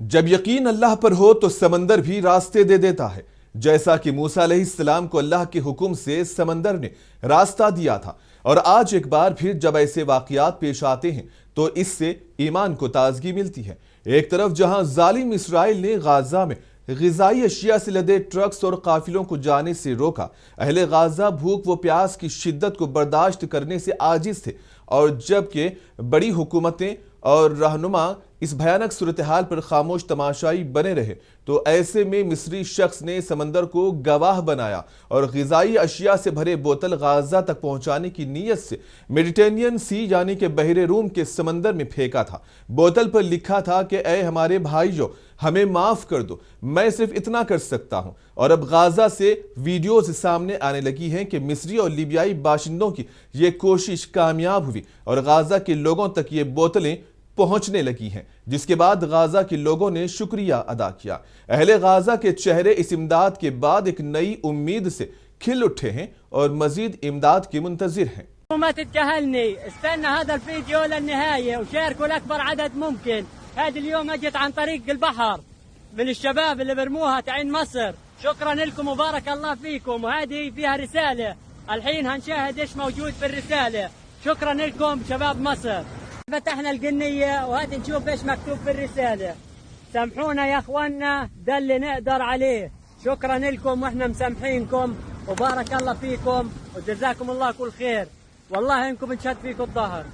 جب یقین اللہ پر ہو تو سمندر بھی راستے دے دیتا ہے، جیسا کہ موسیٰ علیہ السلام کو اللہ کے حکم سے سمندر نے راستہ دیا تھا۔ اور آج ایک بار پھر جب ایسے واقعات پیش آتے ہیں تو اس سے ایمان کو تازگی ملتی ہے۔ ایک طرف جہاں ظالم اسرائیل نے غزہ میں غذائی اشیاء سے لدے ٹرکس اور قافلوں کو جانے سے روکا، اہل غزہ بھوک و پیاس کی شدت کو برداشت کرنے سے عاجز تھے، اور جبکہ بڑی حکومتیں اور رہنما اس بھیانک صورتحال پر خاموش تماشائی بنے رہے، تو ایسے میں مصری شخص نے سمندر کو گواہ بنایا اور غذائی اشیاء سے بھرے بوتل غزہ تک پہنچانے کی نیت سے میڈیٹرینین سی یعنی کہ بحر روم کے سمندر میں پھینکا تھا۔ بوتل پر لکھا تھا کہ اے ہمارے بھائیو، ہمیں معاف کر دو، میں صرف اتنا کر سکتا ہوں۔ اور اب غزہ سے ویڈیوز سامنے آنے لگی ہیں کہ مصری اور لیبیائی باشندوں کی یہ کوشش کامیاب ہوئی اور غزہ کے لوگوں تک یہ بوتلیں پہنچنے لگی ہیں، جس کے بعد غزہ کے لوگوں نے شکریہ ادا کیا۔ اہل غزہ کے چہرے اس امداد کے بعد ایک نئی امید سے کھل اٹھے ہیں اور مزید امداد کے منتظر ہیں۔ ما تتجاهلني، استنى هذا الفيديو للنهاية وشاركوا لأكبر عدد ممكن. هذه اليوم اجت عن طريق البحر من الشباب اللي برموها تعين مصر. شكرا لكم وبارك الله فيكم، وهذه فيها رسالة الحين هنشاهد ايش موجود في الرسالة. شكرا لكم شباب مصر. فتحنا القنية وهذه نشوف ايش مكتوب في الرسالة. سامحونا يا اخواننا، ده اللي نقدر عليه. شكرا لكم واحنا مسامحينكم وبارك الله فيكم وجزاكم الله كل خير، والله انكم نشهد فيكم الظهر.